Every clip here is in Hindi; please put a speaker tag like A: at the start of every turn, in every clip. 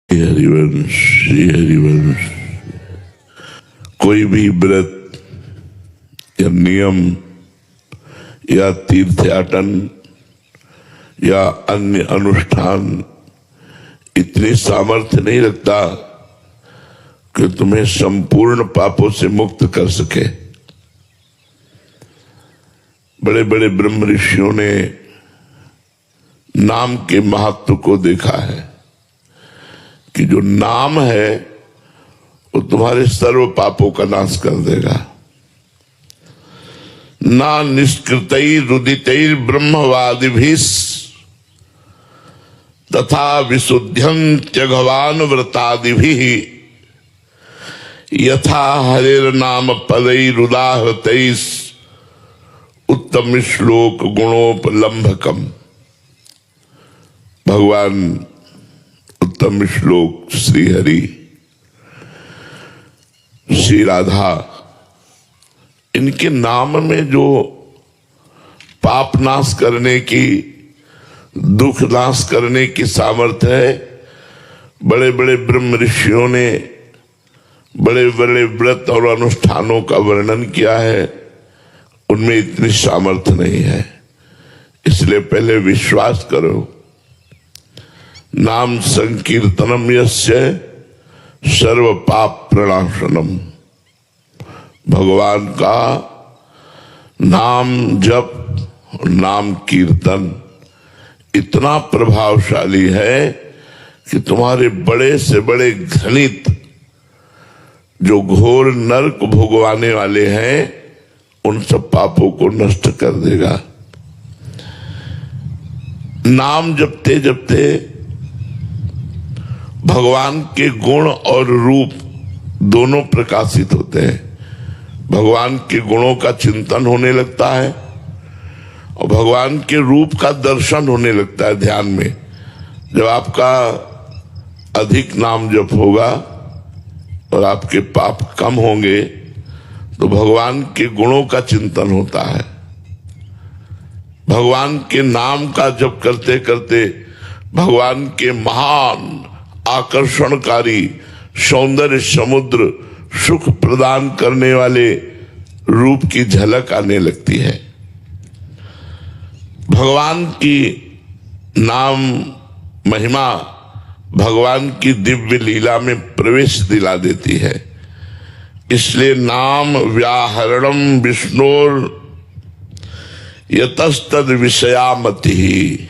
A: हरिवंश श्री हरिवंश। कोई भी व्रत या नियम या तीर्थयाटन या अन्य अनुष्ठान इतनी सामर्थ्य नहीं रखता कि तुम्हें संपूर्ण पापों से मुक्त कर सके। बड़े बड़े ब्रह्म ऋषियों ने नाम के महत्व को देखा है कि जो नाम है वो तुम्हारे सर्व पापों का नाश कर देगा। ना निष्कृतैर रुदितैर ब्रह्मवादिभिः तथा विशुद्ध्यन्त्यघवान व्रतादिभिः यथा हरेर्नाम पदैरुदाहृतैः उत्तम श्लोक गुणोपलम्भकम। भगवान उत्तम श्लोक श्री हरि श्री राधा, इनके नाम में जो पाप नाश करने की, दुख नाश करने की सामर्थ्य है, बड़े बड़े ब्रह्म ऋषियों ने बड़े बड़े व्रत और अनुष्ठानों का वर्णन किया है, उनमें इतनी सामर्थ्य नहीं है। इसलिए पहले विश्वास करो। नाम संकीर्तनम यस्य सर्व पाप प्रणाशनम। भगवान का नाम जप, नाम कीर्तन इतना प्रभावशाली है कि तुम्हारे बड़े से बड़े घृणित जो घोर नरक भोगवाने वाले हैं उन सब पापों को नष्ट कर देगा। नाम जपते जपते भगवान के गुण और रूप दोनों प्रकाशित होते हैं। भगवान के गुणों का चिंतन होने लगता है और भगवान के रूप का दर्शन होने लगता है ध्यान में। जब आपका अधिक नाम जप होगा और आपके पाप कम होंगे तो भगवान के गुणों का चिंतन होता है। भगवान के नाम का जप करते करते भगवान के महान आकर्षणकारी सौंदर्य समुद्र सुख प्रदान करने वाले रूप की झलक आने लगती है। भगवान की नाम महिमा भगवान की दिव्य लीला में प्रवेश दिला देती है। इसलिए नाम व्याहरणम विष्णुर यतस्तद विषयामति।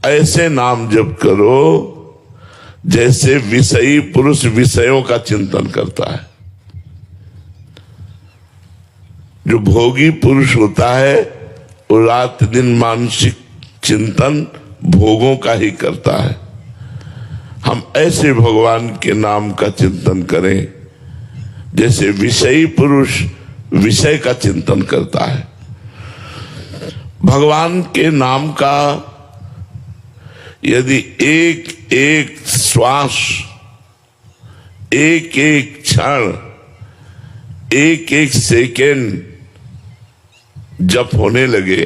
A: ऐसे नाम जप करो जैसे विषयी पुरुष विषयों का चिंतन करता है। जो भोगी पुरुष होता है वो रात दिन मानसिक चिंतन भोगों का ही करता है। हम ऐसे भगवान के नाम का चिंतन करें जैसे विषयी पुरुष विषय का चिंतन करता है। भगवान के नाम का यदि एक एक श्वास, एक एक क्षण, एक एक सेकेंड जप होने लगे,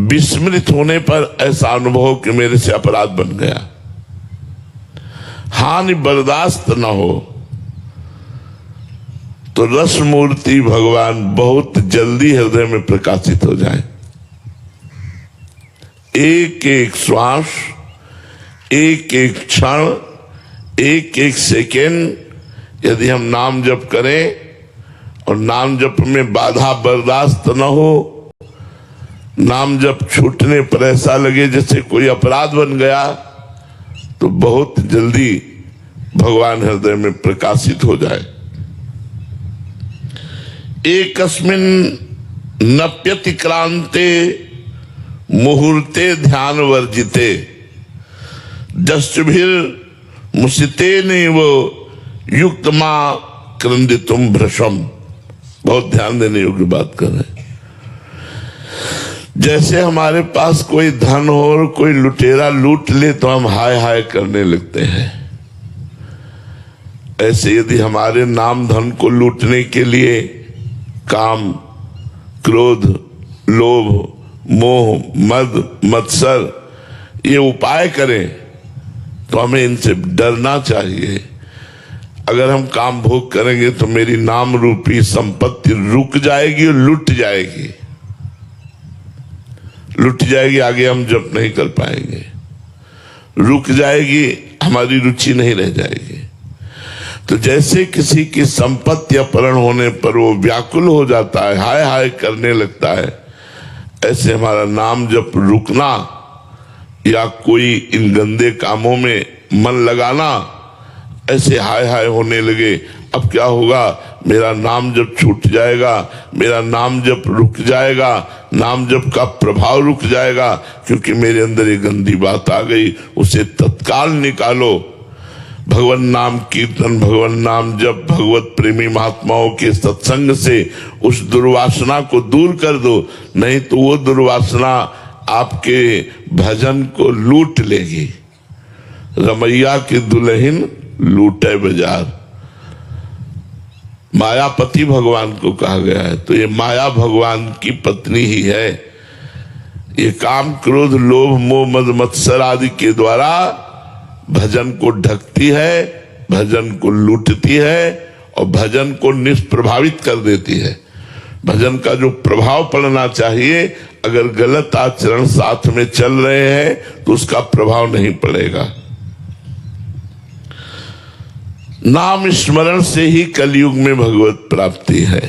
A: विस्मृत होने पर ऐसा अनुभव कि मेरे से अपराध बन गया, हानि बर्दाश्त न हो, तो रस मूर्ति भगवान बहुत जल्दी हृदय में प्रकाशित हो जाए। एक एक श्वास, एक एक क्षण, एक एक सेकेंड यदि हम नाम जप करें और नाम जप में बाधा बर्दाश्त न हो, नाम जप छूटने पर ऐसा लगे जैसे कोई अपराध बन गया, तो बहुत जल्दी भगवान हृदय में प्रकाशित हो जाए। एकस्मिन् नप्यतिक्रांते मुहूर्ते ध्यान वर्जिते दस्युभिर मुसिते नैव युक्तमा क्रंदितुम भ्रशम। बहुत ध्यान देने योग्य बात कर रहे हैं। जैसे हमारे पास कोई धन हो और कोई लुटेरा लूट ले तो हम हाय हाय करने लगते हैं, ऐसे यदि हमारे नाम धन को लूटने के लिए काम, क्रोध, लोभ, मोह, मद, मत्सर, ये उपाय करें तो हमें इनसे डरना चाहिए। अगर हम काम भोग करेंगे तो मेरी नाम रूपी संपत्ति रुक जाएगी और लुट जाएगी, लुट जाएगी। आगे हम जप नहीं कर पाएंगे, रुक जाएगी, हमारी रुचि नहीं रह जाएगी। तो जैसे किसी की संपत्ति अपहरण होने पर वो व्याकुल हो जाता है, हाय हाय करने लगता है, ऐसे हमारा नाम जप रुकना या कोई इन गंदे कामों में मन लगाना, ऐसे हाय हाय होने लगे, अब क्या होगा, मेरा नाम जप छूट जाएगा, मेरा नाम जप रुक जाएगा, नाम जप का प्रभाव रुक जाएगा, क्योंकि मेरे अंदर ये गंदी बात आ गई, उसे तत्काल निकालो। भगवान नाम कीर्तन, भगवान नाम जप, भगवत प्रेमी महात्माओं के सत्संग से उस दुर्वासना को दूर कर दो, नहीं तो वो दुर्वासना आपके भजन को लूट लेगी। रमैया की दुल्हन लूटे बाजार, मायापति भगवान को कहा गया है, तो ये माया भगवान की पत्नी ही है। ये काम, क्रोध, लोभ, मोह, मद, मत्सर आदि के द्वारा भजन को ढकती है, भजन को लूटती है और भजन को निष्प्रभावित कर देती है। भजन का जो प्रभाव पड़ना चाहिए, अगर गलत आचरण साथ में चल रहे हैं तो उसका प्रभाव नहीं पड़ेगा। नाम स्मरण से ही कलयुग में भगवत प्राप्ति है।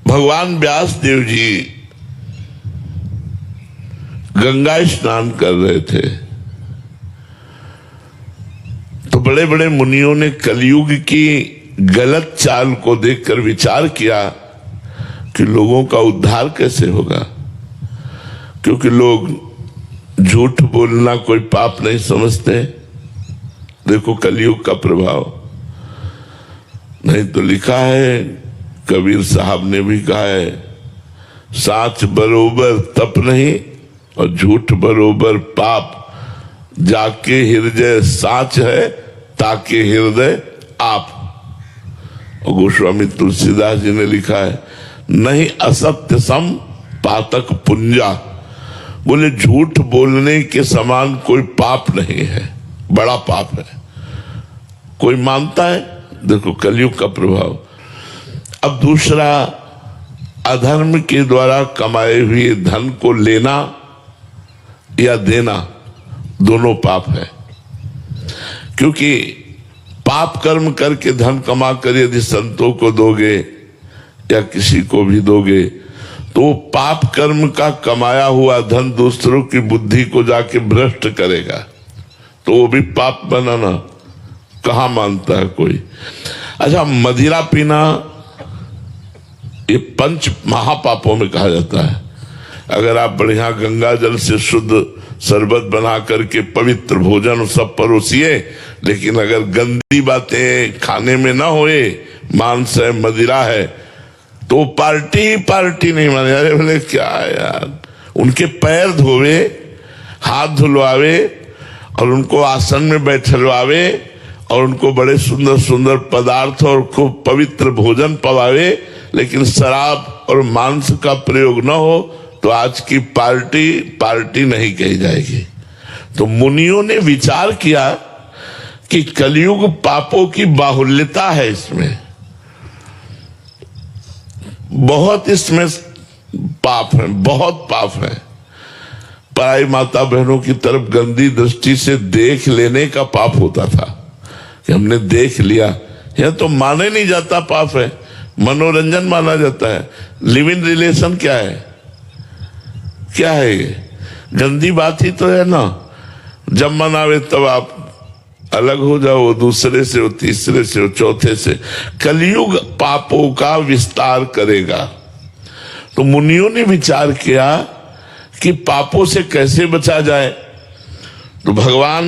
A: भगवान व्यास देव जी गंगा स्नान कर रहे थे तो बड़े बड़े मुनियों ने कलयुग की गलत चाल को देखकर विचार किया कि लोगों का उद्धार कैसे होगा, क्योंकि लोग झूठ बोलना कोई पाप नहीं समझते। देखो कलयुग का प्रभाव, नहीं तो लिखा है, कबीर साहब ने भी कहा है, साच बरोबर तप नहीं और झूठ बरोबर पाप, जाके हृदय साच है ताके हृदय आप। और गोस्वामी तुलसीदास जी ने लिखा है, नहीं असत्य सम पातक पुंजा, बोले झूठ बोलने के समान कोई पाप नहीं है, बड़ा पाप है। कोई मानता है? देखो कलयुग का प्रभाव। अब दूसरा, अधर्म के द्वारा कमाए हुए धन को लेना या देना, दोनों पाप है। क्योंकि पाप कर्म करके धन कमा कर यदि संतों को दोगे या किसी को भी दोगे तो पाप कर्म का कमाया हुआ धन दूसरों की बुद्धि को जाके भ्रष्ट करेगा, तो वो भी पाप बनाना कहाँ मानता है कोई। अच्छा, मदिरा पीना ये पंच महापापों में कहा जाता है। अगर आप बढ़िया गंगा जल से शुद्ध शरबत बना करके पवित्र भोजन सब परोसिए, लेकिन अगर गंदी बातें खाने में ना होए, मांस है, मदिरा है, तो पार्टी नहीं माने। अरे बोले क्या है यार, उनके पैर धोवे, हाथ धुलवावे और उनको आसन में बैठलवावे और उनको बड़े सुंदर सुंदर पदार्थ और खूब पवित्र भोजन पवावे, लेकिन शराब और मांस का प्रयोग न हो तो आज की पार्टी नहीं कही जाएगी। तो मुनियों ने विचार किया कि कलयुग पापों की बाहुल्यता है, इसमें बहुत, इसमें पाप है, बहुत पाप है। पराई माता बहनों की तरफ गंदी दृष्टि से देख लेने का पाप होता था कि हमने देख लिया, यह तो माने नहीं जाता पाप है, मनोरंजन माना जाता है। लिव इन रिलेशन क्या है, क्या है ये? गंदी बात ही तो है ना। जब मन आवे तब आप अलग हो जाओ, दूसरे से हो, तीसरे से हो, चौथे से। कलयुग पापों का विस्तार करेगा। तो मुनियों ने विचार किया कि पापों से कैसे बचा जाए। तो भगवान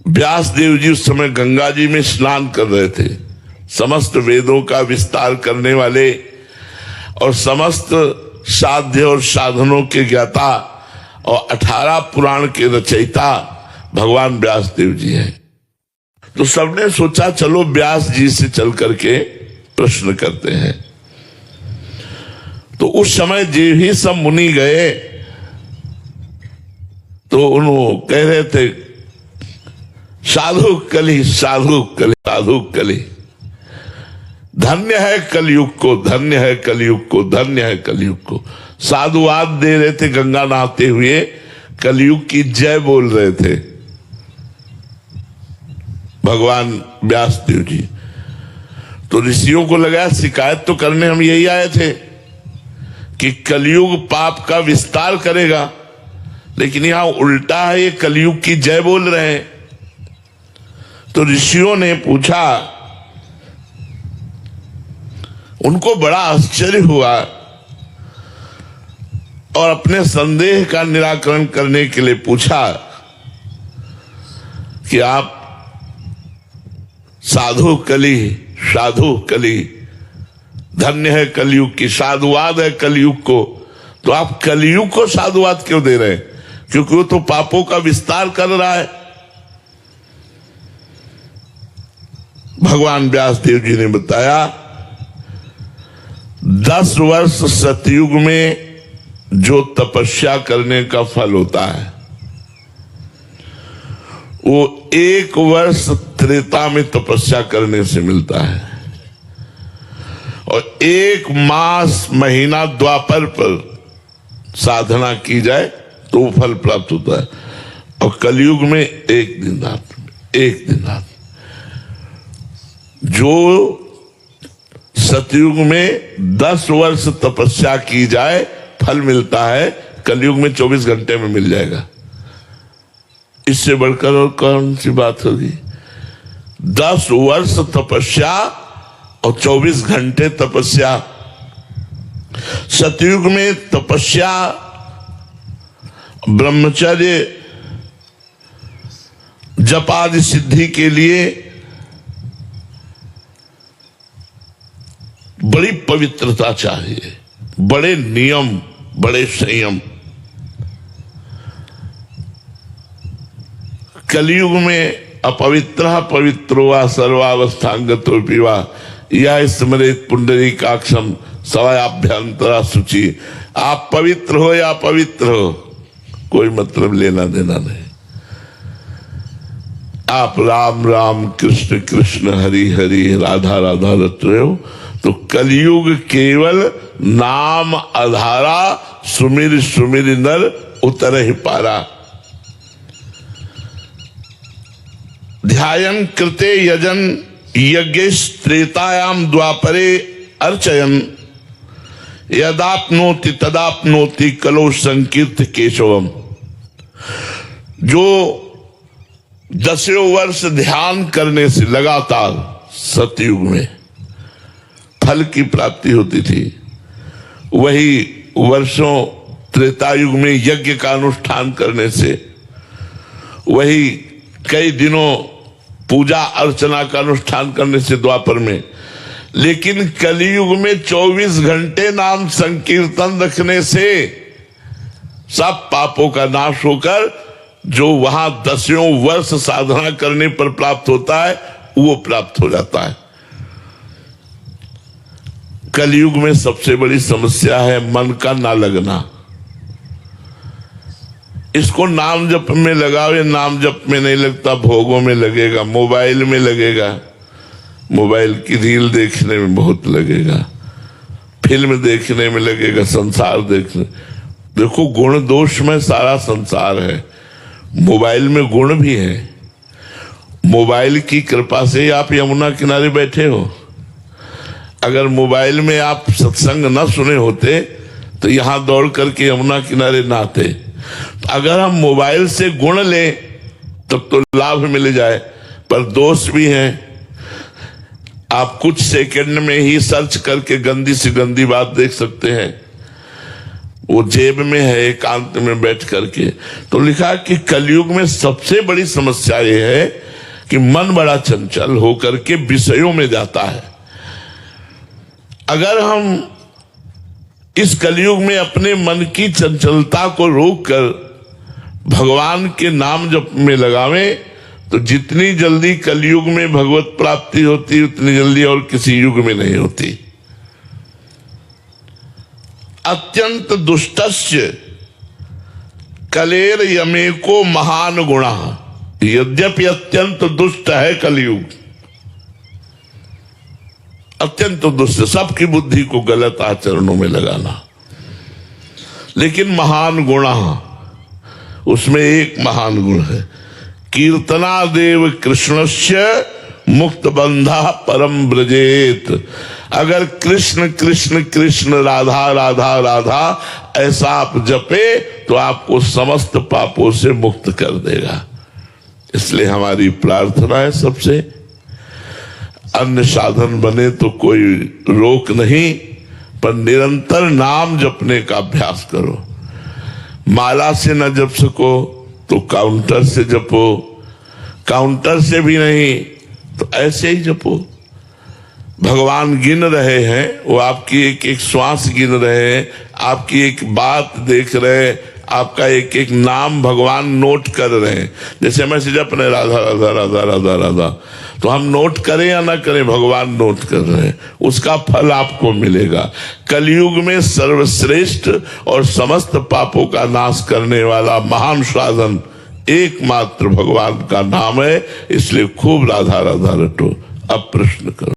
A: व्यास देव जी उस समय गंगा जी में स्नान कर रहे थे। समस्त वेदों का विस्तार करने वाले और समस्त साध्य और साधनों के ज्ञाता और 18 पुराण के रचयिता भगवान व्यास देव जी हैं। तो सबने सोचा चलो व्यास जी से चल करके प्रश्न करते हैं। तो उस समय जो ही सब मुनि गए तो उन्होंने कह रहे थे, साधु कली, साधु कली, साधु कली, धन्य है कलयुग को, धन्य है कलयुग को, धन्य है कलयुग को। साधुवाद दे रहे थे, गंगा नहाते हुए कलयुग की जय बोल रहे थे भगवान व्यासदेव जी। तो ऋषियों को लगा शिकायत तो करने हम यही आए थे कि कलयुग पाप का विस्तार करेगा, लेकिन यहां उल्टा है, ये कलयुग की जय बोल रहे हैं। तो ऋषियों ने पूछा, उनको बड़ा आश्चर्य हुआ और अपने संदेह का निराकरण करने के लिए पूछा कि आप साधु कली, साधु कली, धन्य है कलयुग की, साधुवाद है कलयुग को, तो आप कलयुग को साधुवाद क्यों दे रहे हैं? क्योंकि वो तो पापों का विस्तार कर रहा है। भगवान व्यासदेव जी ने बताया, 10 वर्ष सतयुग में जो तपस्या करने का फल होता है वो 1 वर्ष त्रेता में तपस्या करने से मिलता है, और 1 मास महीना द्वापर पर साधना की जाए तो वो फल प्राप्त होता है। और कलयुग में 1 दिन रात, 1 दिन रात। जो सतयुग में 10 वर्ष तपस्या की जाए फल मिलता है, कलयुग में 24 घंटे में मिल जाएगा। इससे बढ़कर और कौन सी बात होगी? 10 वर्ष तपस्या और 24 घंटे तपस्या। सतयुग में तपस्या, ब्रह्मचर्य, जप आदि सिद्धि के लिए बड़ी पवित्रता चाहिए, बड़े नियम, बड़े संयम। कलयुग में अपवित्र पवित्रो वा सर्वावस्थांगतो पिवा या स्मरेत पुंडरीकाक्षम सवायाभ्यंतरा शुचि। आप पवित्र हो या अपवित्र हो, कोई मतलब लेना देना नहीं। आप राम राम, कृष्ण कृष्ण, हरि हरि, राधा राधा रट रहे हो तो कलयुग केवल नाम आधारा, सुमिर सुमिर नर उतर ही पारा। ध्यायन कृते यजन यज्ञ त्रेतायाम द्वापरे अर्चयन यदाप्नोति तदाप्नोति कलो संकीर्त केशवम। जो 10 वर्ष ध्यान करने से लगातार सतयुग में फल की प्राप्ति होती थी, वही वर्षों त्रेतायुग में यज्ञ का अनुष्ठान करने से, वही कई दिनों पूजा अर्चना का अनुष्ठान करने से द्वापर में, लेकिन कलयुग में 24 घंटे नाम संकीर्तन रखने से सब पापों का नाश होकर जो वहां 10 वर्ष साधना करने पर प्राप्त होता है वो प्राप्त हो जाता है। कलयुग में सबसे बड़ी समस्या है मन का ना लगना। इसको नाम जप में लगाओ, ये नाम जप में नहीं लगता, भोगों में लगेगा, मोबाइल में लगेगा, मोबाइल की रील देखने में बहुत लगेगा, फिल्म देखने में लगेगा, संसार देखने। देखो गुण दोष में सारा संसार है, मोबाइल में गुण भी है। मोबाइल की कृपा से ही आप यमुना किनारे बैठे हो। अगर मोबाइल में आप सत्संग न सुने होते तो यहां दौड़ करके यमुना किनारे ना आते। तो अगर हम मोबाइल से गुण लें तब तो लाभ मिल जाए, पर दोष भी है। आप कुछ सेकंड में ही सर्च करके गंदी से गंदी बात देख सकते हैं, वो जेब में है एकांत में बैठ करके। तो लिखा कि कलयुग में सबसे बड़ी समस्या ये है कि मन बड़ा चंचल होकर के विषयों में जाता है। अगर हम इस कलयुग में अपने मन की चंचलता को रोककर भगवान के नाम जप में लगावें तो जितनी जल्दी कलयुग में भगवत प्राप्ति होती उतनी जल्दी और किसी युग में नहीं होती। अत्यंत दुष्टस्य कलेर यमेको महान गुणा। यद्यपि अत्यंत दुष्ट है कलयुग, अत्यंत दुष्ट, सबकी बुद्धि को गलत आचरणों में लगाना, लेकिन महान गुणा, उसमें एक महान गुण है, कीर्तनादेव कृष्णस्य मुक्त बंधा परम ब्रजेत। अगर कृष्ण कृष्ण कृष्ण राधा राधा राधा ऐसा आप जपे तो आपको समस्त पापों से मुक्त कर देगा। इसलिए हमारी प्रार्थना है सबसे, अन्य साधन बने तो कोई रोक नहीं, पर निरंतर नाम जपने का अभ्यास करो। माला से न जप सको तो काउंटर से जपो, काउंटर से भी नहीं तो ऐसे ही जपो। भगवान गिन रहे हैं, वो आपकी एक एक श्वास गिन रहे हैं, आपकी एक बात देख रहे हैं, आपका एक एक नाम भगवान नोट कर रहे हैं। जैसे मैं से जप रहे राधा राधा राधा राधा राधा, तो हम नोट करें या ना करें, भगवान नोट कर रहे हैं, उसका फल आपको मिलेगा। कलयुग में सर्वश्रेष्ठ और समस्त पापों का नाश करने वाला महान साधन एकमात्र भगवान का नाम है। इसलिए खूब राधा राधा रटो। अब प्रश्न करो।